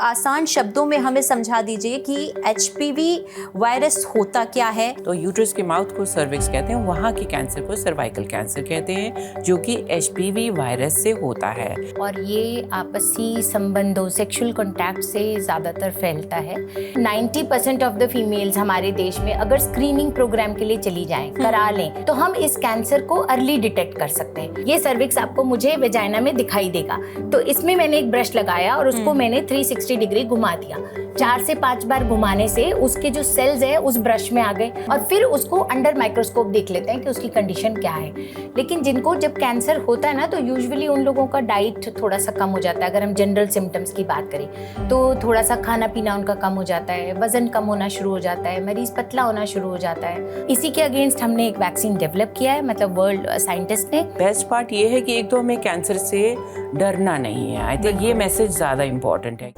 आसान शब्दों में हमें समझा दीजिए कि एचपीवी वायरस होता क्या है। तो यूट्रस के माउथ को सर्विक्स कहते हैं, वहाँ के कैंसर को सर्वाइकल कैंसर कहते हैं, जो कि एचपीवी वायरस से होता है। और ये आपसी संबंधों सेक्सुअल कॉन्टैक्ट से ज़्यादातर फैलता है। 90% ऑफ द फीमेल्स हमारे देश में अगर स्क्रीनिंग प्रोग्राम के लिए चली जाएं, करा लें, तो हम इस कैंसर को अर्ली डिटेक्ट कर सकते हैं। ये सर्विक्स आपको मुझे वेजाइना में दिखाई देगा, तो इसमें मैंने एक ब्रश लगाया और उसको मैंने 360 डिग्री घुमा दिया। 4 से 5 बार घुमाने से उसके जो सेल्स है उस ब्रश में आ गए और फिर उसको अंडर माइक्रोस्कोप देख लेते हैं कि उसकी कंडीशन क्या है। लेकिन जिनको जब कैंसर होता है ना, तो यूजुअली उन लोगों का डाइट थोड़ा सा कम हो जाता है। अगर हम जनरल सिम्टम्स की बात करें तो थोड़ा सा खाना पीना उनका कम हो जाता है, वजन कम होना शुरू हो जाता है, मरीज पतला होना शुरू हो जाता है। इसी के अगेंस्ट हमने एक वैक्सीन डेवलप किया है, मतलब वर्ल्ड साइंटिस्ट ने। बेस्ट पार्ट ये है कि एक तो हमें कैंसर से डरना नहीं है। आई थिंक ये मैसेज ज़्यादा इम्पोर्टेंट है।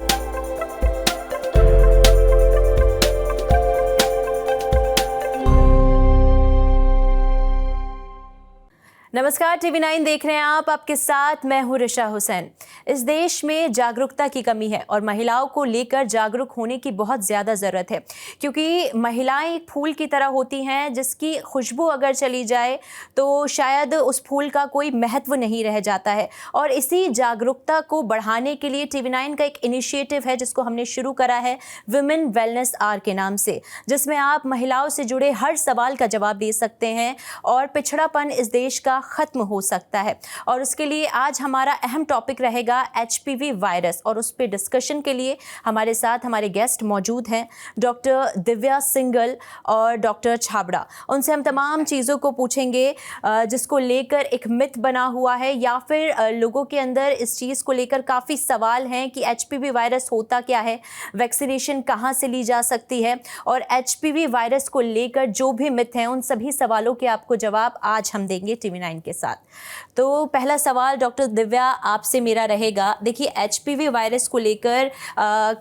नमस्कार, TV9 देख रहे हैं आप। आपके साथ मैं हूं ऋषा हुसैन। इस देश में जागरूकता की कमी है और महिलाओं को लेकर जागरूक होने की बहुत ज़्यादा ज़रूरत है, क्योंकि महिलाएं एक फूल की तरह होती हैं जिसकी खुशबू अगर चली जाए तो शायद उस फूल का कोई महत्व नहीं रह जाता है। और इसी जागरूकता को बढ़ाने के लिए TV9 का एक इनिशिएटिव है जिसको हमने शुरू करा है वुमेन वेलनेस आवर के नाम से, जिसमें आप महिलाओं से जुड़े हर सवाल का जवाब दे सकते हैं और पिछड़ापन इस देश का खत्म हो सकता है। और उसके लिए आज हमारा अहम टॉपिक रहेगा एचपीवी वायरस, और उस पर डिस्कशन के लिए हमारे साथ हमारे गेस्ट मौजूद हैं डॉक्टर दिव्या सिंगल और डॉक्टर छाबड़ा। उनसे हम तमाम चीज़ों को पूछेंगे जिसको लेकर एक मिथ बना हुआ है या फिर लोगों के अंदर इस चीज़ को लेकर काफ़ी सवाल हैं कि एचपीवी वायरस होता क्या है, वैक्सीनेशन कहाँ से ली जा सकती है, और एचपीवी वायरस को लेकर जो भी मिथ हैं उन सभी सवालों के आपको जवाब आज हम देंगे TV9 के साथ। तो पहला सवाल डॉक्टर दिव्या आपसे मेरा रहेगा। देखिए, एचपीवी वायरस को लेकर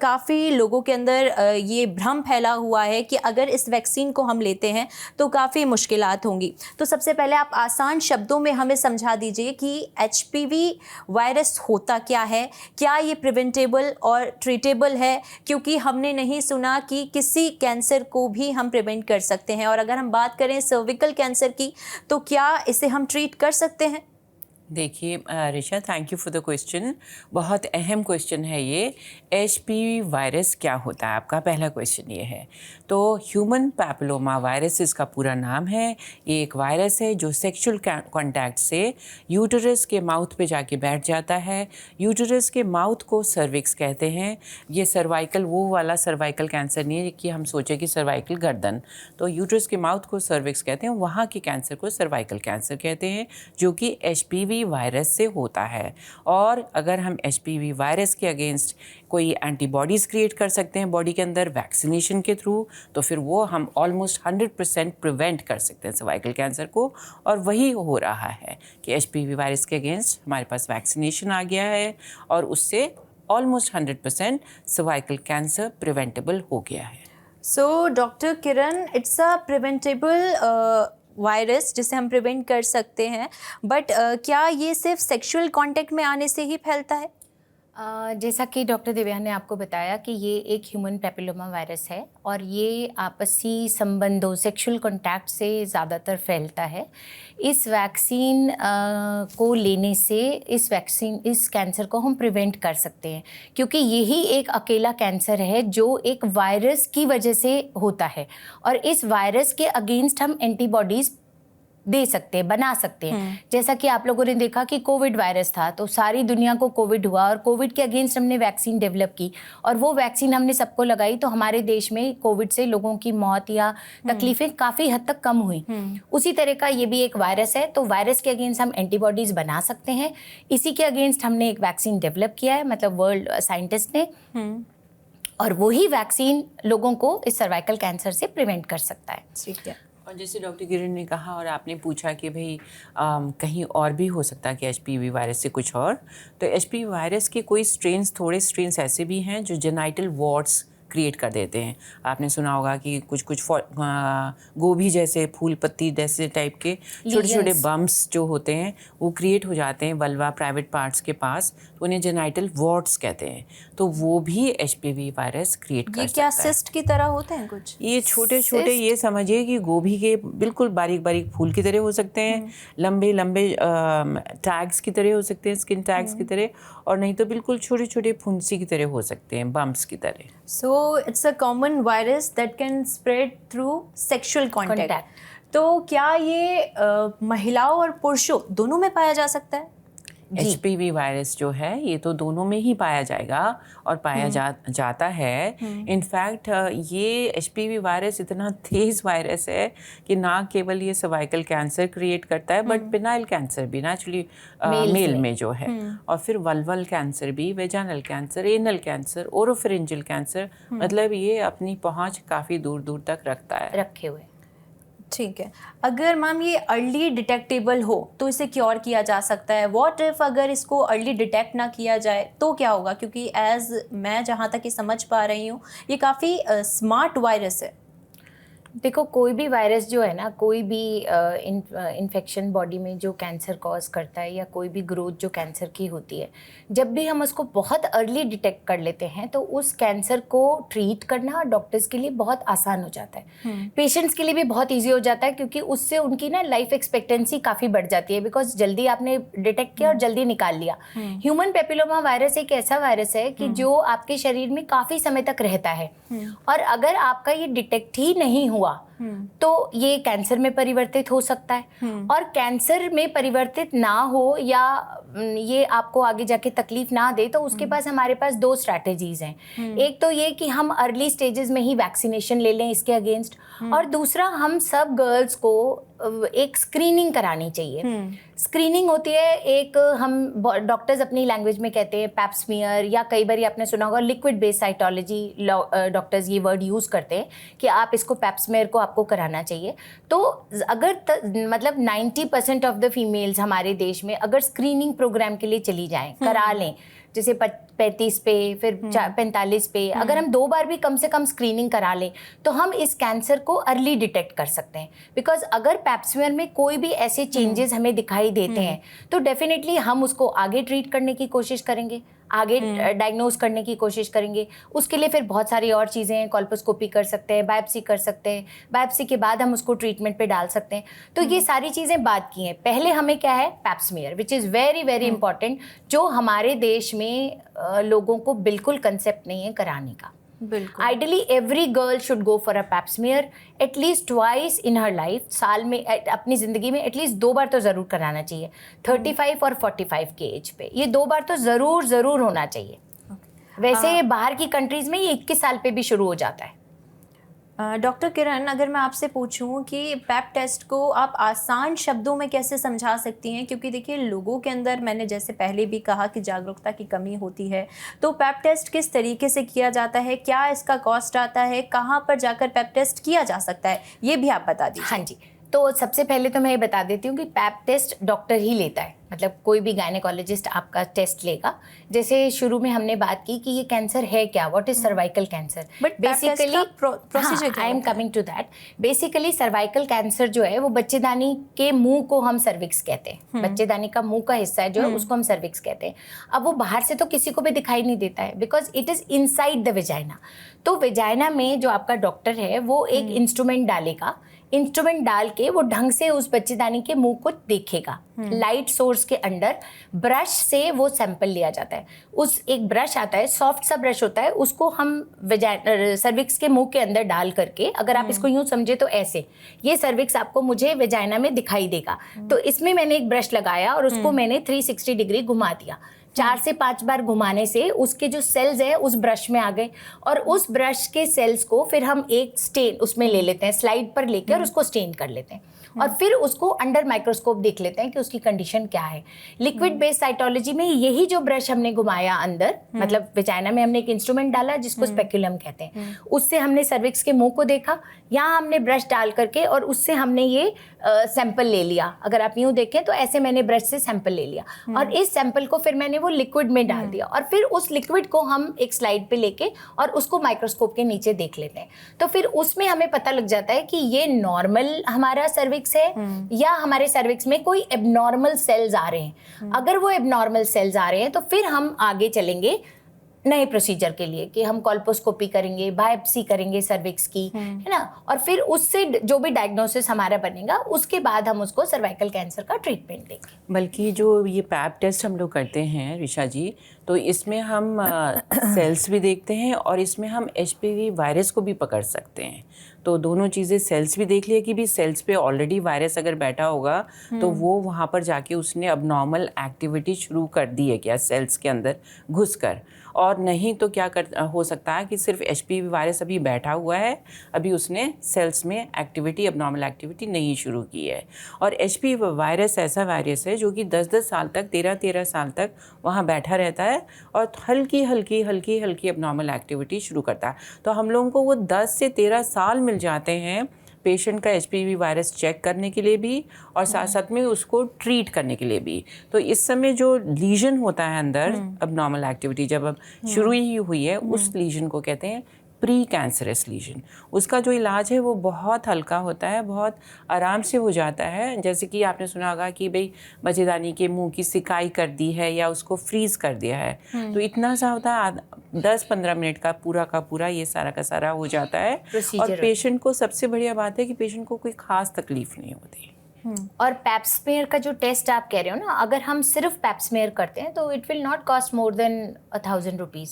काफ़ी लोगों के अंदर ये भ्रम फैला हुआ है कि अगर इस वैक्सीन को हम लेते हैं तो काफ़ी मुश्किलात होंगी। तो सबसे पहले आप आसान शब्दों में हमें समझा दीजिए कि एचपीवी वायरस होता क्या है, क्या ये प्रिवेंटेबल और ट्रीटेबल है, क्योंकि हमने नहीं सुना कि किसी कैंसर को भी हम प्रिवेंट कर सकते हैं। और अगर हम बात करें सर्विकल कैंसर की, तो क्या इसे हम ट्रीट कर सकते हैं? देखिए Risha, thank you for the question. बहुत अहम क्वेश्चन है ये। एचपीवी वायरस क्या होता है, आपका पहला क्वेश्चन ये है। तो ह्यूमन पैपिलोमा वायरस इसका पूरा नाम है। ये एक वायरस है जो सेक्सुअल कॉन्टैक्ट से यूटरस के माउथ पे जाके बैठ जाता है। यूटरस के माउथ को सर्विक्स कहते हैं। ये सर्वाइकल वो वाला सर्वाइकल कैंसर नहीं है कि हम सोचें कि सर्वाइकल गर्दन। तो यूटरस के माउथ को सर्विक्स कहते हैं, वहाँ के कैंसर को सर्वाइकल कैंसर कहते हैं, जो कि एचपीवी वायरस से होता है। और अगर हम एचपीवी वायरस के अगेंस्ट कोई एंटीबॉडीज़ क्रिएट कर सकते हैं बॉडी के अंदर वैक्सीनेशन के थ्रू, तो फिर वो हम ऑलमोस्ट 100% प्रिवेंट कर सकते हैं सर्वाइकल कैंसर को। और वही हो रहा है कि एचपीवी वायरस के अगेंस्ट हमारे पास वैक्सीनेशन आ गया है और उससे ऑलमोस्ट 100% सर्वाइकल कैंसर प्रिवेंटेबल हो गया है। So doctor Kiran, it's a preventable virus जिसे हम प्रिवेंट कर सकते हैं, बट क्या ये सिर्फ सेक्सुअल कांटेक्ट में आने से ही फैलता है? जैसा कि डॉक्टर दिव्या ने आपको बताया कि ये एक ह्यूमन पैपिलोमा वायरस है और ये आपसी संबंधों सेक्सुअल कॉन्टैक्ट से ज़्यादातर फैलता है। इस वैक्सीन को लेने से इस कैंसर को हम प्रिवेंट कर सकते हैं, क्योंकि यही एक अकेला कैंसर है जो एक वायरस की वजह से होता है और इस वायरस के अगेंस्ट हम एंटीबॉडीज़ दे सकते हैं, बना सकते हैं। जैसा कि आप लोगों ने देखा कि कोविड वायरस था तो सारी दुनिया को कोविड हुआ और कोविड के अगेंस्ट हमने वैक्सीन डेवलप की और वो वैक्सीन हमने सबको लगाई, तो हमारे देश में कोविड से लोगों की मौत या तकलीफें काफ़ी हद तक कम हुई। उसी तरह का ये भी एक वायरस है, तो वायरस के अगेंस्ट हम एंटीबॉडीज़ बना सकते हैं। इसी के अगेंस्ट हमने एक वैक्सीन डेवलप किया है, मतलब वर्ल्ड साइंटिस्ट ने, और वही वैक्सीन लोगों को इस सर्वाइकल कैंसर से प्रिवेंट कर सकता है। ठीक है। और जैसे डॉक्टर किरण ने कहा और आपने पूछा कि भाई कहीं और भी हो सकता है कि एचपीवी वायरस से कुछ और, तो एचपीवी वायरस के कोई स्ट्रेन्स, थोड़े स्ट्रेन्स ऐसे भी हैं जो जेनाइटल वॉर्ड्स क्रिएट कर देते हैं। आपने सुना होगा कि कुछ गोभी जैसे फूल पत्ती जैसे टाइप के छोटे छोटे बम्प्स जो होते हैं वो क्रिएट हो जाते हैं वल्वा प्राइवेट पार्ट्स के पास, तो उन्हें जेनाइटल वॉर्ट्स कहते हैं। तो वो भी HPV वायरस क्रिएट कर सकता है। ये क्या सिस्ट की तरह होते हैं कुछ? ये छोटे छोटे, ये समझिए कि गोभी के बिल्कुल बारीक बारीक फूल की तरह हो सकते हैं, लंबे लंबे टैग्स की तरह हो सकते हैं, स्किन टैग्स की तरह, और नहीं तो बिल्कुल छोटे छोटे फुंसी की तरह हो सकते हैं, बम्प्स की तरह। So it's a common virus that can spread through sexual contact. तो क्या ये महिलाओं और पुरुषों दोनों में पाया जा सकता है? HPV वायरस जो है ये तो दोनों में ही पाया जाएगा और पाया जाता है। इनफैक्ट ये HPV वायरस इतना तेज वायरस है कि ना केवल ये सर्वाइकल कैंसर क्रिएट करता है बट पिनाइल कैंसर भी नेचुरली मेल में जो है, और फिर वल्वल कैंसर भी, vaginal cancer, anal cancer, oropharyngeal cancer, मतलब ये अपनी पहुंच काफ़ी दूर दूर तक रखता है, रखे हुए। ठीक है। अगर मैम ये अर्ली डिटेक्टेबल हो तो इसे क्योर किया जा सकता है। व्हाट इफ अगर इसको अर्ली डिटेक्ट ना किया जाए तो क्या होगा? क्योंकि एज मैं जहाँ तक ये समझ पा रही हूँ ये काफ़ी स्मार्ट वायरस है। देखो, कोई भी वायरस जो है ना, कोई भी इन्फेक्शन बॉडी में जो कैंसर कॉज करता है या कोई भी ग्रोथ जो कैंसर की होती है, जब भी हम उसको बहुत अर्ली डिटेक्ट कर लेते हैं तो उस कैंसर को ट्रीट करना डॉक्टर्स के लिए बहुत आसान हो जाता है, पेशेंट्स के लिए भी बहुत ईजी हो जाता है, क्योंकि उससे उनकी ना लाइफ एक्सपेक्टेंसी काफ़ी बढ़ जाती है, बिकॉज जल्दी आपने डिटेक्ट किया और जल्दी निकाल लिया। ह्यूमन पेपिलोमा वायरस एक ऐसा वायरस है कि जो आपके शरीर में काफ़ी समय तक रहता है, और अगर आपका ये डिटेक्ट ही नहीं हुआ तो ये कैंसर में परिवर्तित हो सकता है, और कैंसर में परिवर्तित ना हो या ये आपको आगे जाके तकलीफ ना दे तो उसके पास हमारे पास 2 स्ट्रैटेजीज हैं। एक तो ये कि हम अर्ली स्टेजेस में ही वैक्सीनेशन ले लें इसके अगेंस्ट, और दूसरा हम सब गर्ल्स को एक स्क्रीनिंग करानी चाहिए। स्क्रीनिंग होती है एक, हम डॉक्टर्स अपनी लैंग्वेज में कहते हैं पैप स्मीयर, या कई बार आपने सुना होगा लिक्विड बेस्ड साइटोलॉजी, डॉक्टर्स ये वर्ड यूज़ करते हैं कि आप इसको पैप स्मीयर को आपको कराना चाहिए। तो अगर मतलब 90% ऑफ द फीमेल्स हमारे देश में अगर स्क्रीनिंग प्रोग्राम के लिए चली जाएं, करा लें, जैसे 35 पे फिर 45 पे, अगर हम 2 बार भी कम से कम स्क्रीनिंग करा लें तो हम इस कैंसर को अर्ली डिटेक्ट कर सकते हैं। बिकॉज अगर पैप स्मीयर में कोई भी ऐसे चेंजेस हमें दिखाई देते हैं तो डेफिनेटली हम उसको आगे ट्रीट करने की कोशिश करेंगे, आगे डायग्नोज करने की कोशिश करेंगे। उसके लिए फिर बहुत सारी और चीज़ें हैं, कॉल्पोस्कोपी कर सकते हैं, बायोप्सी कर सकते हैं, बायोप्सी के बाद हम उसको ट्रीटमेंट पे डाल सकते हैं। तो ये सारी चीज़ें बात की हैं। पहले हमें क्या है, pap smear, which is very very important, जो हमारे देश में लोगों को बिल्कुल कंसेप्ट नहीं है कराने का। बिल्कुल। Ideally every girl should go for a pap smear at least twice in her life. साल में, अपनी ज़िंदगी में एटलीस्ट 2 बार तो ज़रूर कराना चाहिए, 35 और 45 के एज पे। ये 2 बार तो ज़रूर होना चाहिए। वैसे बाहर की कंट्रीज़ में ये 21 साल पे भी शुरू हो जाता है। डॉक्टर किरण, अगर मैं आपसे पूछूं कि पैप टेस्ट को आप आसान शब्दों में कैसे समझा सकती हैं? क्योंकि देखिए लोगों के अंदर, मैंने जैसे पहले भी कहा कि जागरूकता की कमी होती है, तो पैप टेस्ट किस तरीके से किया जाता है, क्या इसका कॉस्ट आता है, कहाँ पर जाकर पैप टेस्ट किया जा सकता है, ये भी आप बता दीजिए। हाँ जी, तो सबसे पहले तो मैं ये बता देती हूँ कि पैप टेस्ट डॉक्टर ही लेता है, मतलब कोई भी गायनेकोलॉजिस्ट आपका टेस्ट लेगा। जैसे शुरू में हमने बात की कि ये कैंसर है क्या, what is cervical cancer, but basically procedure, I am coming to that. Basically cervical cancer जो है वो बच्चेदानी के मुंह को हम सर्विक्स कहते हैं, बच्चेदानी का मुंह का हिस्सा है जो है उसको हम सर्विक्स कहते हैं। अब वो बाहर से तो किसी को भी दिखाई नहीं देता है, because it is inside the vagina. तो वेजाइना में जो आपका डॉक्टर है वो एक इंस्ट्रूमेंट डालेगा, इंस्ट्रूमेंट डाल के वो ढंग से उस बच्चेदानी के मुंह को देखेगा। लाइट सोर्स के अंडर ब्रश से वो सैंपल लिया जाता है। उस एक ब्रश आता है, सॉफ्ट सा ब्रश होता है, उसको हम सर्विक्स के मुंह के अंदर डाल करके, अगर आप इसको यूं समझे तो ऐसे, ये सर्विक्स आपको मुझे वेजाइना में दिखाई देगा। तो इसमें मैंने एक ब्रश लगाया और उसको मैंने 360 डिग्री घुमा दिया। 4 से 5 बार घुमाने से उसके जो सेल्स है उस ब्रश में आ गए, और उस ब्रश के सेल्स को फिर हम एक स्टेन उसमें ले लेते हैं, स्लाइड पर लेकर और उसको स्टेन कर लेते हैं, और फिर उसको अंडर माइक्रोस्कोप देख लेते हैं कि उसकी कंडीशन क्या है। लिक्विड बेस्ड साइटोलॉजी में यही जो ब्रश हमने घुमाया अंदर, मतलब वेजाइना में हमने एक इंस्ट्रूमेंट डाला जिसको स्पेक्युलम कहते हैं, उससे हमने सर्विक्स के मुंह को देखा, यहाँ हमने ब्रश डाल करके और उससे हमने ये सैंपल ले लिया। अगर आप यूँ देखें तो ऐसे मैंने ब्रश से सैंपल ले लिया, और इस सैंपल को फिर मैंने वो वो लिक्विड में डाल दिया और फिर उस लिक्विड को हम एक स्लाइड पे लेके और उसको माइक्रोस्कोप के नीचे देख लेते हैं, तो फिर उसमें हमें पता लग जाता है कि ये नॉर्मल हमारा सर्विक्स है या हमारे सर्विक्स में कोई एबनॉर्मल सेल्स आ रहे हैं। अगर वो एबनॉर्मल सेल्स आ रहे हैं तो फिर हम आगे चलेंगे नए प्रोसीजर के लिए कि हम कॉल्पोस्कोपी करेंगे, बायोप्सी करेंगे सर्विक्स की, है ना, और फिर उससे जो भी डायग्नोसिस हमारा बनेगा उसके बाद हम उसको सर्वाइकल कैंसर का ट्रीटमेंट देंगे। बल्कि जो ये पैप टेस्ट हम लोग करते हैं ऋषा जी, तो इसमें हम सेल्स भी देखते हैं और इसमें हम HPV वायरस को भी पकड़ सकते हैं। तो दोनों चीज़ें, सेल्स भी देख लिया कि भी सेल्स पे ऑलरेडी वायरस अगर बैठा होगा तो वो वहाँ पर जाके उसने अबनॉर्मल एक्टिविटी शुरू कर दी है क्या सेल्स के अंदर घुसकर, और नहीं तो क्या हो सकता है कि सिर्फ HPV वायरस अभी बैठा हुआ है, अभी उसने सेल्स में एक्टिविटी, अबनॉर्मल एक्टिविटी नहीं शुरू की है। और HPV वायरस ऐसा वायरस है जो कि 10-10 साल तक, 13-13 साल तक वहाँ बैठा रहता है और हल्की हल्की अबनॉर्मल एक्टिविटी शुरू करता है। तो हम लोगों को वो 10 से 13 साल मिल जाते हैं पेशेंट का HPV वायरस चेक करने के लिए भी और साथ साथ में उसको ट्रीट करने के लिए भी। तो इस समय जो लीजन होता है अंदर, अबनॉर्मल एक्टिविटी जब अब शुरू ही हुई है, उस लीजन को कहते हैं प्री कैंसरस लीजन। उसका जो इलाज है वो बहुत हल्का होता है, बहुत आराम से हो जाता है। जैसे कि आपने सुना होगा कि भाई बच्चेदानी के मुंह की सिकाई कर दी है या उसको फ्रीज कर दिया है, तो इतना सा होता है 10-15 मिनट का पूरा ये सारा का सारा हो जाता है। और पेशेंट को सबसे बढ़िया बात है कि पेशेंट को कोई खास तकलीफ नहीं होती। और पैप स्मेयर का जो टेस्ट आप कह रहे हो ना, अगर हम सिर्फ पैप स्मेयर करते हैं तो it will not cost more than 1000 rupees,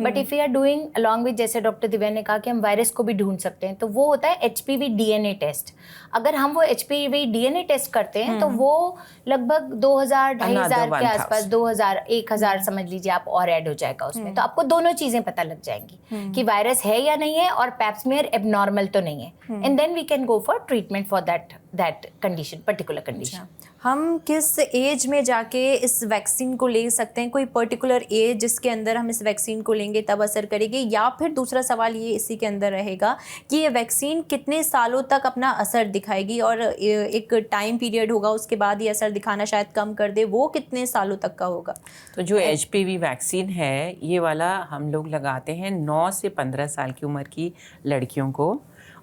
but if you are doing along with, जैसे डॉक्टर दिव्या ने कहा कि हम वायरस को भी ढूंढ सकते हैं, तो वो होता है HPV DNA टेस्ट। अगर हम वो HPV DNA टेस्ट करते हैं तो वो लगभग 2000-2500 के आसपास, 2000-1000 समझ लीजिए आप, और ऐड हो जाएगा उसमें। तो आपको दोनों चीज़ें पता लग जाएंगी कि वायरस है या नहीं है और पैप स्मेयर एबनॉर्मल तो नहीं है, and then we can go for treatment for that condition, particular condition. हम किस एज में जाके इस वैक्सीन को ले सकते हैं? कोई पर्टिकुलर एज जिसके अंदर हम इस वैक्सीन को लेंगे तब असर करेगी, या फिर दूसरा सवाल ये इसी के अंदर रहेगा कि ये वैक्सीन कितने सालों तक अपना असर दिखाएगी और एक टाइम पीरियड होगा उसके बाद ये असर दिखाना शायद कम कर दे, वो कितने सालों तक का होगा? तो जो HPV वैक्सीन है ये वाला हम लोग लगाते हैं 9 से 15 साल की उम्र की लड़कियों को,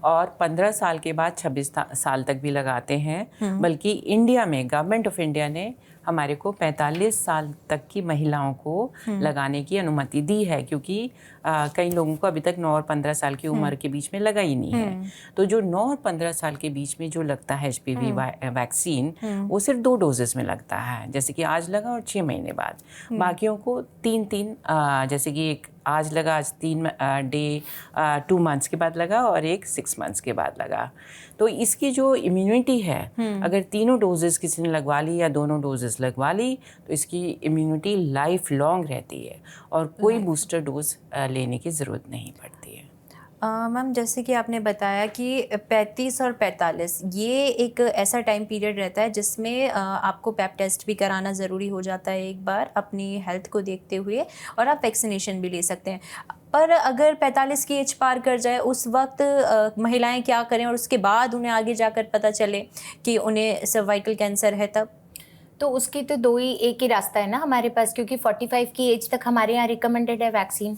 और 15 साल के बाद 26 साल तक भी लगाते हैं। बल्कि इंडिया में गवर्नमेंट ऑफ इंडिया ने हमारे को 45 साल तक की महिलाओं को लगाने की अनुमति दी है, क्योंकि कई लोगों को अभी तक 9 और 15 साल की उम्र के बीच में लगा ही नहीं है। तो जो 9 और 15 साल के बीच में जो लगता है HPV वैक्सीन, वो सिर्फ 2 डोजेस में लगता है, जैसे कि आज लगा और 6 महीने बाद। बाकियों को 3-3, जैसे कि एक आज लगा, आज 3 डे 2 मंथ्स के बाद लगा और एक 6 मंथ्स के बाद लगा। तो इसकी जो इम्यूनिटी है, अगर तीनों डोजेस किसी ने लगवा ली या दोनों डोजेस लगवा ली, तो इसकी इम्यूनिटी लाइफ लॉन्ग रहती है और कोई बूस्टर डोज लेने की ज़रूरत नहीं पड़ती है। मैम, जैसे कि आपने बताया कि 35 और 45 ये एक ऐसा टाइम पीरियड रहता है जिसमें आपको पैप टेस्ट भी कराना ज़रूरी हो जाता है एक बार अपनी हेल्थ को देखते हुए, और आप वैक्सीनेशन भी ले सकते हैं। पर अगर 45 की एज पार कर जाए उस वक्त महिलाएं क्या करें, और उसके बाद उन्हें आगे जाकर पता चले कि उन्हें सर्वाइकल कैंसर है तब? तो उसकी तो एक ही रास्ता है ना हमारे पास, क्योंकि 45 की एज तक हमारे यहाँ रिकमेंडेड है वैक्सीन।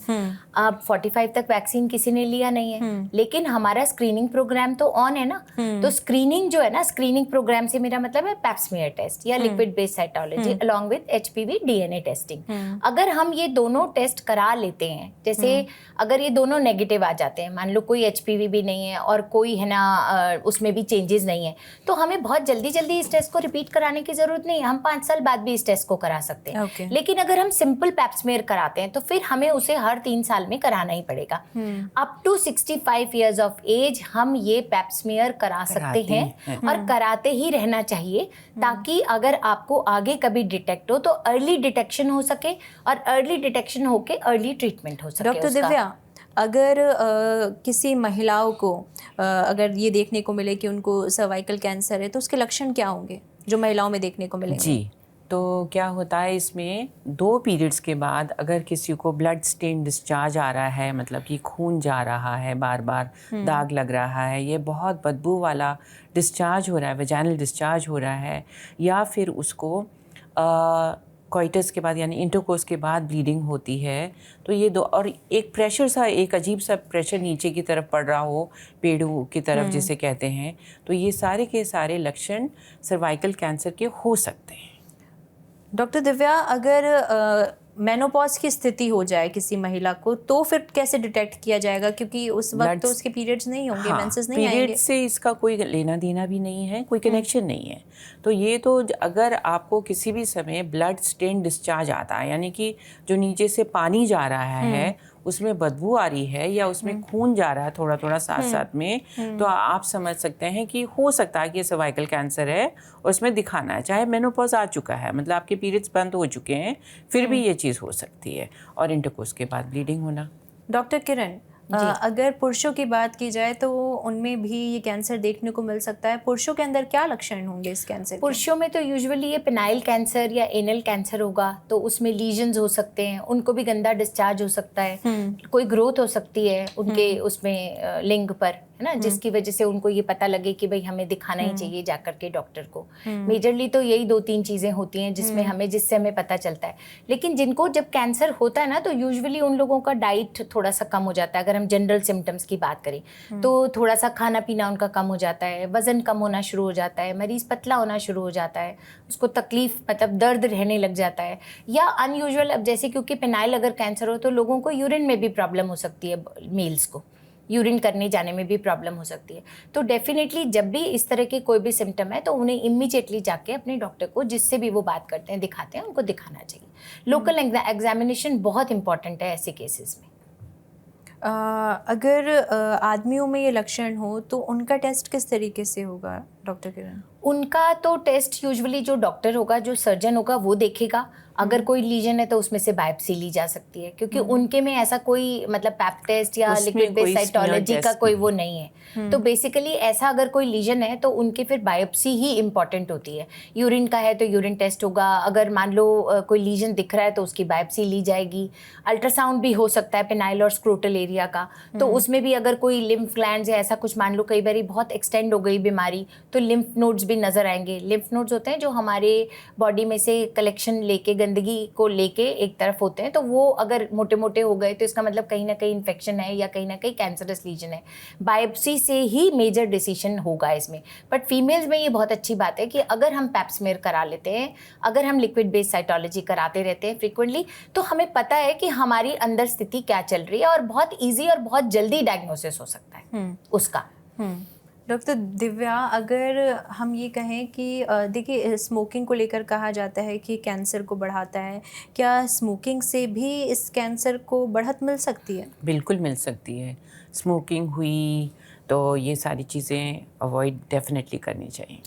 अब 45 तक वैक्सीन किसी ने लिया नहीं है, लेकिन हमारा स्क्रीनिंग प्रोग्राम तो ऑन है ना। तो स्क्रीनिंग जो है ना, स्क्रीनिंग प्रोग्राम से मेरा मतलब है पैप स्मीयर टेस्ट या liquid based cytology along with HPV DNA testing. अगर हम ये दोनों टेस्ट करा लेते हैं, जैसे अगर ये दोनों नेगेटिव आ जाते हैं, मान लो कोई HPV भी नहीं है और कोई है ना उसमें भी चेंजेस नहीं है, तो हमें बहुत जल्दी इस टेस्ट को रिपीट कराने की जरूरत नहीं है। हम 5 साल बाद भी इस टेस्ट को करा सकते हैं। लेकिन अगर हम सिंपल पैप स्मीयर कराते हैं तो फिर हमें उसे हर 3 साल में कराना ही पड़ेगा। Up to 65 years of age हम ये पैप स्मीयर करा सकते हैं और कराते ही रहना चाहिए, ताकि अगर आपको आगे कभी डिटेक्ट हो तो अर्ली डिटेक्शन हो सके और अर्ली डिटेक्शन होके अर्ली ट्रीटमेंट हो सके। डॉक्टर दिव्या, अगर किसी महिलाओं को अगर ये देखने को मिले कि उनको सर्वाइकल कैंसर है, तो उसके लक्षण क्या होंगे जो महिलाओं में देखने को मिलेंगे? जी, तो क्या होता है इसमें 2 पीरियड्स के बाद अगर किसी को ब्लड स्टेन डिस्चार्ज आ रहा है, मतलब कि खून जा रहा है, बार बार दाग लग रहा है, ये बहुत बदबू वाला डिस्चार्ज हो रहा है, वेजाइनल डिस्चार्ज हो रहा है, या फिर उसको कोइटस के बाद यानी इंटरकोर्स के बाद ब्लीडिंग होती है, तो ये दो, और एक प्रेशर सा, एक अजीब सा प्रेशर नीचे की तरफ पड़ रहा हो, पेड़ों की तरफ जिसे कहते हैं, तो ये सारे के सारे लक्षण सर्वाइकल कैंसर के हो सकते हैं। डॉक्टर दिव्या, अगर मेनोपॉज की स्थिति हो जाए किसी महिला को, तो फिर कैसे डिटेक्ट किया जाएगा? क्योंकि उस वक्त तो उसके पीरियड्स नहीं होंगे, मेंसेस नहीं आएंगे। पीरियड से इसका कोई लेना देना भी नहीं है, कोई कनेक्शन नहीं है। तो ये तो अगर आपको किसी भी समय ब्लड स्टेन डिस्चार्ज आता है, यानी कि जो नीचे से पानी जा रहा है उसमें बदबू आ रही है, या उसमें खून जा रहा है थोड़ा थोड़ा साथ साथ में, तो आप समझ सकते हैं कि हो सकता है कि ये सर्वाइकल कैंसर है और उसमें दिखाना है। चाहे मेनोपॉज आ चुका है, मतलब आपके पीरियड्स बंद हो चुके हैं, फिर भी ये चीज़ हो सकती है, और इंटरकोर्स के बाद ब्लीडिंग होना। डॉक्टर किरण, अगर पुरुषों की बात की जाए तो उनमें भी ये कैंसर देखने को मिल सकता है। पुरुषों के अंदर क्या लक्षण होंगे इस कैंसर के? पुरुषों में तो यूजुअली ये पेनाइल कैंसर या एनल कैंसर होगा, तो उसमें लीजन्स हो सकते हैं, उनको भी गंदा डिस्चार्ज हो सकता है, कोई ग्रोथ हो सकती है उनके उसमें लिंग पर, है ना, जिसकी वजह से उनको ये पता लगे कि भाई हमें दिखाना ही चाहिए जाकर के डॉक्टर को। मेजरली तो यही 2-3 चीज़ें होती हैं जिससे हमें पता चलता है। लेकिन जिनको जब कैंसर होता है ना, तो यूजुअली उन लोगों का डाइट थोड़ा सा कम हो जाता है। अगर हम जनरल सिम्टम्स की बात करें तो थोड़ा सा खाना पीना उनका कम हो जाता है, वजन कम होना शुरू हो जाता है, मरीज़ पतला होना शुरू हो जाता है, उसको तकलीफ मतलब दर्द रहने लग जाता है, या अनयूजुअल, अब जैसे क्योंकि पेनाइल अगर कैंसर हो तो लोगों को यूरिन में भी प्रॉब्लम हो सकती है, मेल्स को यूरिन करने जाने में भी प्रॉब्लम हो सकती है। तो डेफिनेटली जब भी इस तरह के कोई भी सिम्टम है तो उन्हें इमीडिएटली जाके अपने डॉक्टर को, जिससे भी वो बात करते हैं दिखाते हैं, उनको दिखाना चाहिए। लोकल एग्जामिनेशन बहुत इंपॉर्टेंट है ऐसे केसेस में। अगर आदमियों में ये लक्षण हो तो उनका टेस्ट किस तरीके से होगा डॉक्टर किरण? उनका तो टेस्ट यूजुअली जो डॉक्टर होगा, जो सर्जन होगा, वो देखेगा। अगर कोई लीजन है तो उसमें से बायोप्सी ली जा सकती है, क्योंकि उनके में ऐसा कोई मतलब पैप टेस्ट या लिक्विड बेस्ड साइटोलॉजी का कोई वो नहीं है। तो बेसिकली ऐसा अगर कोई लीजन है तो उनके फिर बायोप्सी ही इम्पॉर्टेंट होती है। यूरिन का है तो यूरिन टेस्ट होगा, अगर मान लो कोई लीजन दिख रहा है तो उसकी बायोप्सी ली जाएगी। अल्ट्रासाउंड भी हो सकता है पेनाइल और स्क्रोटल एरिया का, तो उसमें भी अगर कोई लिम्फ ग्लैंड्स या ऐसा कुछ, मान लो कई बार बहुत एक्सटेंड हो गई बीमारी, तो लिम्फ नोड्स भी नजर आएंगे। लिम्फ नोड्स होते हैं जो हमारे बॉडी में से कलेक्शन लेके, गंदगी को लेके एक तरफ होते हैं, तो वो अगर मोटे मोटे हो गए तो इसका मतलब कहीं ना कहीं इन्फेक्शन है या कहीं ना कहीं कैंसरस लीजन है। बायोप्सी से ही मेजर डिसीजन होगा इसमें। बट फीमेल्स में ये बहुत अच्छी बात है कि अगर हम पैप स्मीयर करा लेते हैं, अगर हम लिक्विड बेस्ड साइटोलॉजी कराते रहते हैं फ्रिक्वेंटली, तो हमें पता है कि हमारी अंदर स्थिति क्या चल रही है, और बहुत ईजी और बहुत जल्दी डायग्नोसिस हो सकता है उसका। डॉक्टर दिव्या, अगर हम ये कहें कि देखिए, स्मोकिंग को लेकर कहा जाता है कि कैंसर को बढ़ाता है, क्या स्मोकिंग से भी इस कैंसर को बढ़त मिल सकती है? बिल्कुल मिल सकती है। स्मोकिंग हुई तो ये सारी चीज़ें अवॉइड डेफिनेटली करनी चाहिए।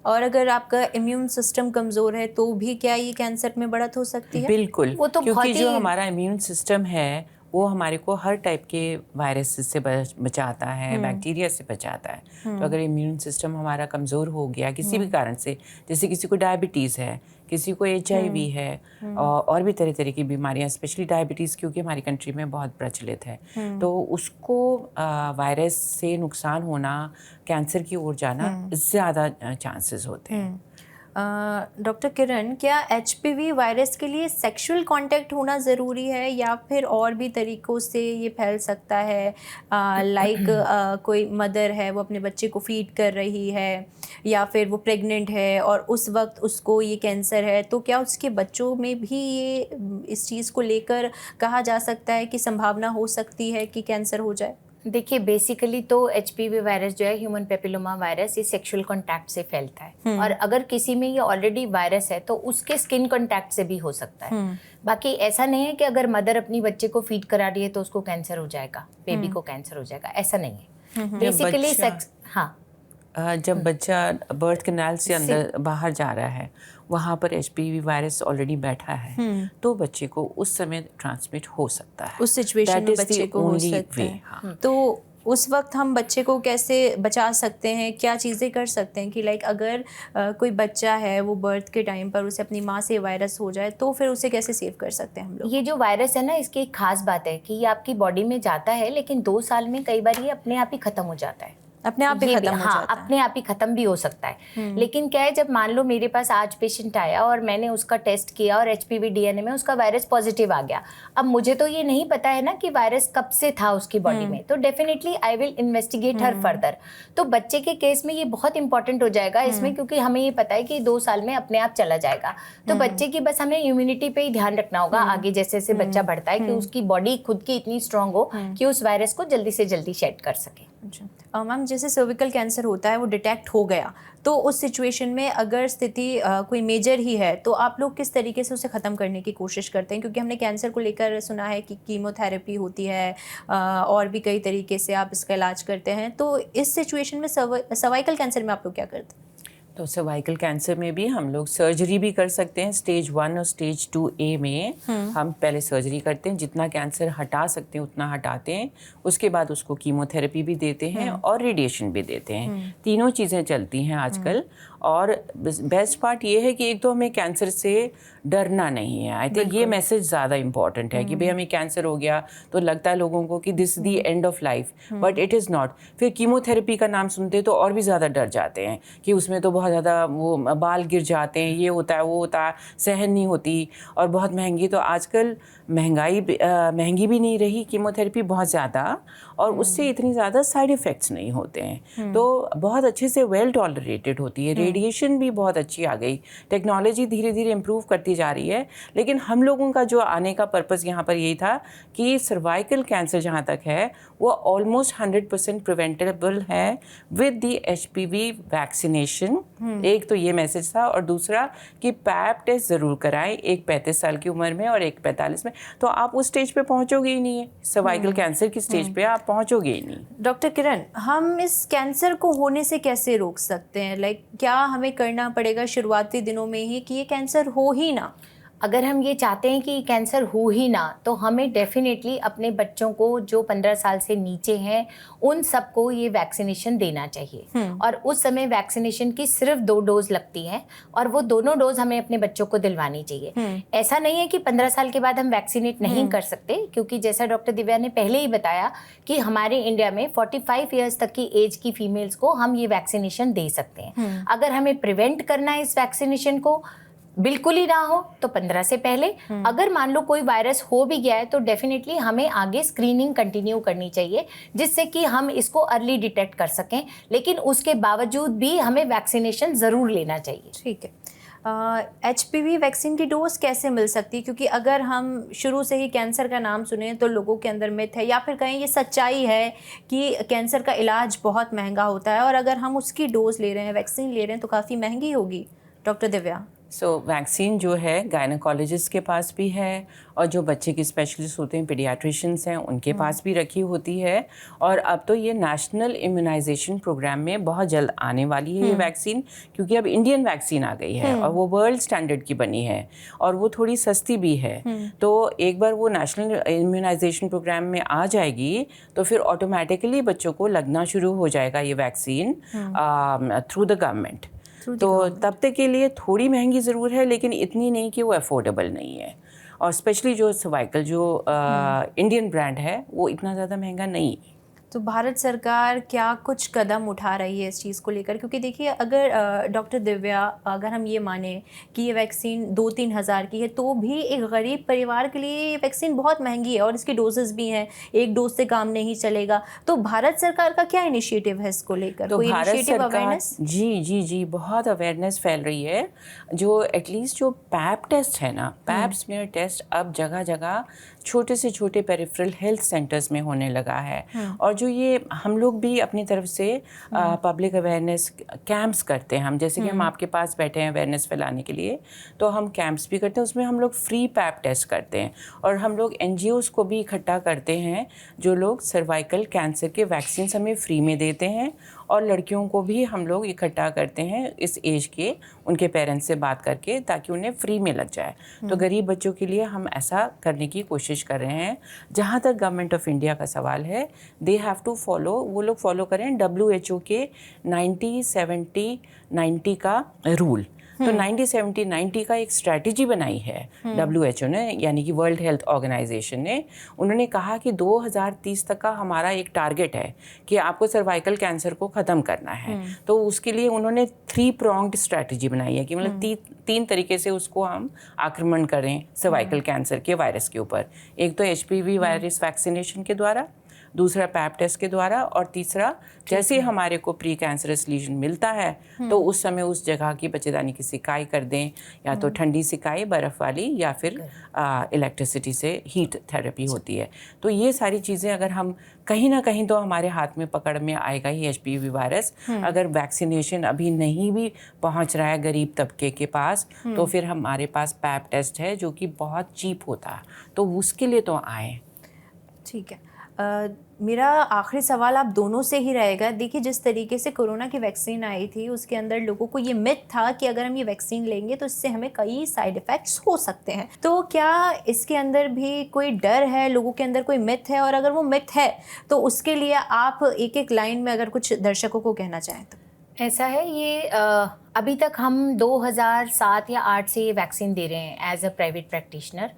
और अगर आपका इम्यून सिस्टम कमज़ोर है तो भी क्या ये कैंसर में बढ़त हो सकती है? बिल्कुल, वो तो क्योंकि जो हमारा इम्यून सिस्टम है वो हमारे को हर टाइप के वायरस से बचाता है, बैक्टीरिया से बचाता है। तो अगर इम्यून सिस्टम हमारा कमज़ोर हो गया किसी भी कारण से, जैसे किसी को डायबिटीज़ है, किसी को HIV है, और भी तरह तरह की बीमारियां, स्पेशली डायबिटीज़ क्योंकि हमारी कंट्री में बहुत प्रचलित है, तो उसको वायरस से नुकसान होना, कैंसर की ओर जाना ज़्यादा चांसेस होते हैं। डॉक्टर किरण, क्या HPV वायरस के लिए सेक्सुअल कांटेक्ट होना ज़रूरी है या फिर और भी तरीक़ों से ये फैल सकता है? लाइक कोई मदर है, वो अपने बच्चे को फीड कर रही है, या फिर वो प्रेग्नेंट है और उस वक्त उसको ये कैंसर है, तो क्या उसके बच्चों में भी ये इस चीज़ को लेकर कहा जा सकता है कि संभावना हो सकती है कि कैंसर हो जाए? देखिए, बेसिकली तो HPV वायरस जो है, ह्यूमन पेपिलोमा वायरस, ये सेक्सुअल कांटेक्ट से फैलता है, और अगर किसी में ये ऑलरेडी वायरस है तो उसके स्किन कांटेक्ट से भी हो सकता है। बाकी ऐसा नहीं है कि अगर मदर अपनी बच्चे को फीड करा रही है तो उसको कैंसर हो जाएगा, बेबी को कैंसर हो जाएगा, ऐसा नहीं है। बेसिकली सेक्स, हाँ, जब बच्चा बर्थ कैनाल से अंदर बाहर जा रहा है, वहाँ पर HPV वायरस ऑलरेडी बैठा है, तो बच्चे को उस समय ट्रांसमिट हो सकता है। उस सिचुएशन में बच्चे को हो सकता है। तो उस वक्त हम बच्चे को कैसे बचा सकते हैं, क्या चीज़ें कर सकते हैं कि लाइक अगर कोई बच्चा है वो बर्थ के टाइम पर उसे अपनी माँ से वायरस हो जाए तो फिर उसे कैसे सेव कर सकते हैं हम लोग? ये जो वायरस है ना, इसकी एक खास बात है कि ये आपकी बॉडी में जाता है, लेकिन 2 साल में कई बार ये अपने आप ही ख़त्म हो जाता है। अपने आप ही ये खत्म हो हाँ, जाता है। अपने आप ही खत्म भी हो सकता है। लेकिन क्या है, जब मान लो मेरे पास आज पेशेंट आया और मैंने उसका टेस्ट किया और HPV DNA में उसका वायरस पॉजिटिव आ गया, अब मुझे तो ये नहीं पता है ना कि वायरस कब से था उसकी बॉडी में, तो definitely I will investigate her further. तो बच्चे के केस में ये बहुत इंपॉर्टेंट हो जाएगा इसमें, क्योंकि हमें ये पता है कि 2 साल में अपने आप चला जाएगा। तो बच्चे की बस हमें इम्यूनिटी पे ही ध्यान रखना होगा आगे जैसे जैसे बच्चा बढ़ता है, कि उसकी बॉडी खुद की इतनी स्ट्रांग हो कि उस वायरस को जल्दी से जल्दी शेड कर सके। अच्छा मैम, जैसे सर्विकल कैंसर होता है, वो डिटेक्ट हो गया, तो उस सिचुएशन में अगर स्थिति कोई मेजर ही है, तो आप लोग किस तरीके से उसे ख़त्म करने की कोशिश करते हैं? क्योंकि हमने कैंसर को लेकर सुना है कि कीमोथेरेपी होती है, और भी कई तरीके से आप इसका इलाज करते हैं, तो इस सिचुएशन में सर्वाइकल कैंसर में आप लोग क्या करते हैं? तो सर्वाइकल कैंसर में भी हम लोग सर्जरी भी कर सकते हैं। स्टेज 1 और स्टेज 2A में हम पहले सर्जरी करते हैं, जितना कैंसर हटा सकते हैं उतना हटाते हैं, उसके बाद उसको कीमोथेरेपी भी देते हैं और रेडिएशन भी देते हैं। तीनों चीज़ें चलती हैं आजकल। और बेस्ट पार्ट ये है कि एक तो हमें कैंसर से डरना नहीं है। आई थिंक ये मैसेज ज़्यादा इंपॉर्टेंट है कि भाई हमें कैंसर हो गया तो लगता है लोगों को कि this the end of life, but it is not. फिर कीमोथेरेपी का नाम सुनते तो और भी ज़्यादा डर जाते हैं कि उसमें तो बहुत ज़्यादा वो बाल गिर जाते हैं, ये होता है वो होता है, सहन नहीं होती और बहुत महंगी। तो आजकल महंगी भी नहीं रही कीमोथेरेपी बहुत ज़्यादा, और उससे इतनी ज़्यादा साइड इफ़ेक्ट्स नहीं होते हैं, तो बहुत अच्छे से वेल टॉलरेटेड होती है। रेडिएशन भी बहुत अच्छी आ गई, टेक्नोलॉजी धीरे धीरे इम्प्रूव करती जा रही है। लेकिन हम लोगों का जो आने का पर्पज़ यहाँ पर यही था कि सर्वाइकल कैंसर जहाँ तक है वो ऑलमोस्ट 100% प्रिवेंटेबल है विद द HPV वैक्सीनेशन। एक तो ये मैसेज था, और दूसरा कि पैप टेस्ट ज़रूर कराएं, एक 35 साल की उम्र में और एक 45 में, तो आप उस स्टेज पे पहुंचोगे ही नहीं है, सर्वाइकल कैंसर की स्टेज पे आप पहुंचोगे ही नहीं। डॉक्टर किरण, हम इस कैंसर को होने से कैसे रोक सकते हैं? लाइक क्या हमें करना पड़ेगा शुरुआती दिनों में ही कि ये कैंसर हो ही ना? अगर हम ये चाहते हैं कि कैंसर हो ही ना, तो हमें डेफिनेटली अपने बच्चों को जो 15 साल से नीचे हैं उन सबको ये वैक्सीनेशन देना चाहिए। और उस समय वैक्सीनेशन की सिर्फ 2 डोज लगती हैं, और वो दोनों डोज हमें अपने बच्चों को दिलवानी चाहिए। ऐसा नहीं है कि 15 साल के बाद हम वैक्सीनेट नहीं कर सकते, क्योंकि जैसा डॉक्टर दिव्या ने पहले ही बताया कि हमारे इंडिया में 45 ईयर्स तक की एज की फीमेल्स को हम ये वैक्सीनेशन दे सकते हैं। अगर हमें प्रिवेंट करना है इस वैक्सीनेशन को बिल्कुल ही ना हो, तो 15 से पहले। अगर मान लो कोई वायरस हो भी गया है तो डेफिनेटली हमें आगे स्क्रीनिंग कंटिन्यू करनी चाहिए, जिससे कि हम इसको अर्ली डिटेक्ट कर सकें। लेकिन उसके बावजूद भी हमें वैक्सीनेशन ज़रूर लेना चाहिए। ठीक है। HPV वैक्सीन की डोज कैसे मिल सकती है? क्योंकि अगर हम शुरू से ही कैंसर का नाम सुने तो लोगों के अंदर मिथ है, या फिर कहें ये सच्चाई है कि कैंसर का इलाज बहुत महंगा होता है, और अगर हम उसकी डोज ले रहे हैं, वैक्सीन ले रहे हैं, तो काफ़ी महंगी होगी। डॉक्टर दिव्या? वैक्सीन जो है गायनोकोलॉजिस्ट के पास भी है, और जो बच्चे के स्पेशलिस्ट होते हैं पीडियाट्रिशियंस हैं उनके पास भी रखी होती है। और अब तो ये नेशनल इम्यूनाइजेशन प्रोग्राम में बहुत जल्द आने वाली है ये वैक्सीन, क्योंकि अब इंडियन वैक्सीन आ गई है और वो वर्ल्ड स्टैंडर्ड की बनी है और वो थोड़ी सस्ती भी है। तो एक बार वो नेशनल इम्यूनाइजेशन प्रोग्राम में आ जाएगी तो फिर ऑटोमेटिकली बच्चों को लगना शुरू हो जाएगा ये वैक्सीन थ्रू द गवर्नमेंट। तो तब तक के लिए थोड़ी महंगी ज़रूर है, लेकिन इतनी नहीं कि वो अफोर्डेबल नहीं है। और स्पेशली जो सर्वाइकल जो इंडियन ब्रांड है वो इतना ज़्यादा महंगा नहीं है। तो भारत सरकार क्या कुछ कदम उठा रही है इस चीज़ को लेकर? क्योंकि देखिए, अगर डॉक्टर दिव्या, अगर हम ये माने कि ये वैक्सीन 2-3 हज़ार की है, तो भी एक गरीब परिवार के लिए ये वैक्सीन बहुत महंगी है, और इसकी डोजेस भी हैं, एक डोज से काम नहीं चलेगा। तो भारत सरकार का क्या इनिशिएटिव है इसको लेकर? तो कोई भारत इनिशिएटिव, सरकार अवेयरनेस? जी बहुत अवेयरनेस फैल रही है। जो एटलीस्ट जो पैप टेस्ट है ना, पैप स्मीयर टेस्ट अब जगह जगह छोटे से छोटे पेरिफेरल हेल्थ सेंटर्स में होने लगा है। और जो ये हम लोग भी अपनी तरफ से पब्लिक अवेयरनेस कैंप्स करते हैं, हम जैसे कि हम आपके पास बैठे हैं अवेयरनेस फैलाने के लिए, तो हम कैंप्स भी करते हैं, उसमें हम लोग फ्री पैप टेस्ट करते हैं। और हम लोग NGOs को भी इकट्ठा करते हैं जो लोग सर्वाइकल कैंसर के वैक्सीन हमें फ्री में देते हैं। और लड़कियों को भी हम लोग इकट्ठा करते हैं इस एज के, उनके पेरेंट्स से बात करके, ताकि उन्हें फ्री में लग जाए। तो गरीब बच्चों के लिए हम ऐसा करने की कोशिश कर रहे हैं। जहाँ तक गवर्नमेंट ऑफ इंडिया का सवाल है, दे हैव टू फॉलो, वो लोग फॉलो करें WHO के 90-70-90 का रूल। तो 1970 का एक स्ट्रैटेजी बनाई है WHO ने, यानी कि वर्ल्ड हेल्थ ऑर्गेनाइजेशन ने। उन्होंने कहा कि 2030 तक का हमारा एक टारगेट है कि आपको सर्वाइकल कैंसर को ख़त्म करना है। तो उसके लिए उन्होंने 3 pronged स्ट्रैटेजी बनाई है कि मतलब 3 तरीके से उसको हम आक्रमण करें सर्वाइकल कैंसर के वायरस के ऊपर। एक तो HPV वायरस वैक्सीनेशन के द्वारा, दूसरा पैप टेस्ट के द्वारा, और तीसरा जैसे ही हमारे को प्री कैंसरस लीजन मिलता है तो उस समय उस जगह की बच्चेदानी की सिकाई कर दें, या तो ठंडी सिकाई बर्फ़ वाली, या फिर इलेक्ट्रिसिटी से हीट थेरेपी होती है। तो ये सारी चीज़ें अगर हम कहीं ना कहीं तो हमारे हाथ में पकड़ में आएगा ही HPV वायरस। अगर वैक्सीनेशन अभी नहीं भी पहुंच रहा है गरीब तबके के पास, तो फिर हमारे पास पैप टेस्ट है जो कि बहुत चीप होता है, तो उसके लिए तो आएँ। ठीक है। मेरा आखिरी सवाल आप दोनों से ही रहेगा। देखिए, जिस तरीके से कोरोना की वैक्सीन आई थी उसके अंदर लोगों को ये मिथ था कि अगर हम ये वैक्सीन लेंगे तो इससे हमें कई साइड इफ़ेक्ट्स हो सकते हैं। तो क्या इसके अंदर भी कोई डर है, लोगों के अंदर कोई मिथ है? और अगर वो मिथ है तो उसके लिए आप एक लाइन में अगर कुछ दर्शकों को कहना चाहें तो। ऐसा है, ये अभी तक हम 2007 या 8 से ये वैक्सीन दे रहे हैं एज अ प्राइवेट प्रैक्टिशनर।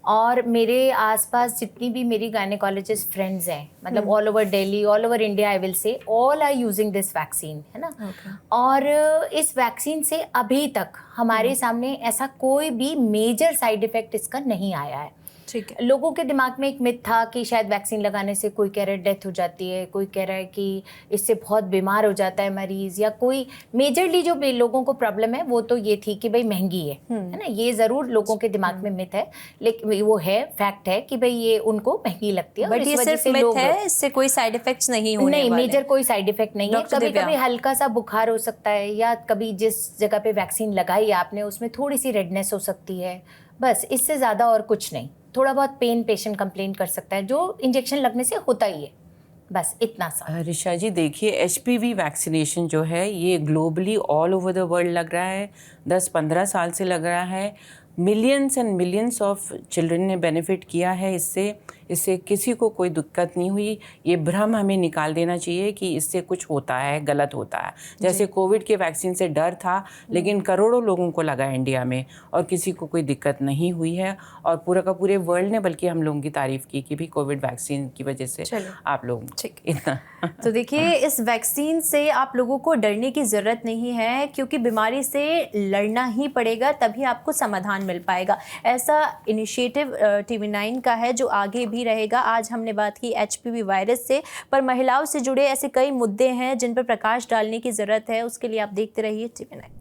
और मेरे आसपास जितनी भी मेरी गायनेकोलॉजिस्ट फ्रेंड्स हैं, मतलब all over Delhi, all over India, I will say all are using this vaccine, है ना। और इस वैक्सीन से अभी तक हमारे सामने ऐसा कोई भी मेजर साइड इफेक्ट इसका नहीं आया है। ठीक है। लोगों के दिमाग में एक मिथ था कि शायद वैक्सीन लगाने से कोई कह रहा है डेथ हो जाती है, कोई कह रहा है कि इससे बहुत बीमार हो जाता है मरीज़, या कोई मेजरली जो लोगों को प्रॉब्लम है वो तो ये थी कि भाई महंगी है ना। ये ज़रूर लोगों के दिमाग में मिथ है, लेकिन वो है फैक्ट है कि भाई ये उनको महंगी लगती है। बट ये सिर्फ मिथ है, इससे कोई साइड इफेक्ट्स नहीं होने नहीं, वाले। मेजर कोई साइड इफेक्ट नहीं है। कभी दिव्या। कभी हल्का सा बुखार हो सकता है, या कभी जिस जगह पे वैक्सीन लगाई आपने उसमें थोड़ी सी रेडनेस हो सकती है, बस, इससे ज़्यादा और कुछ नहीं। थोड़ा बहुत पेन पेशेंट कंप्लेन कर सकता है, जो इंजेक्शन लगने से होता ही है, बस इतना सा। ऋषा जी, देखिए HPV वैक्सीनेशन जो है ये globally all over the world लग रहा है, 10-15 साल से लग रहा है। Millions and millions of children ने बेनिफिट किया है इससे किसी को कोई दिक्कत नहीं हुई। ये भ्रम हमें निकाल देना चाहिए कि इससे कुछ होता है, गलत होता है। जैसे कोविड के वैक्सीन से डर था, लेकिन करोड़ों लोगों को लगा इंडिया में और किसी को कोई दिक्कत नहीं हुई है। और पूरा का पूरे वर्ल्ड ने बल्कि हम लोगों की तारीफ़ की कि भी कोविड वैक्सीन की वजह से आप लोग इतना तो देखिए, इस वैक्सीन से आप लोगों को डरने की ज़रूरत नहीं है, क्योंकि बीमारी से लड़ना ही पड़ेगा, तभी आपको समाधान मिल पाएगा। ऐसा इनिशिएटिव TV9 का है जो आगे भी रहेगा। आज हमने बात की HPV वायरस से, पर महिलाओं से जुड़े ऐसे कई मुद्दे हैं जिन पर प्रकाश डालने की ज़रूरत है। उसके लिए आप देखते रहिए TV9।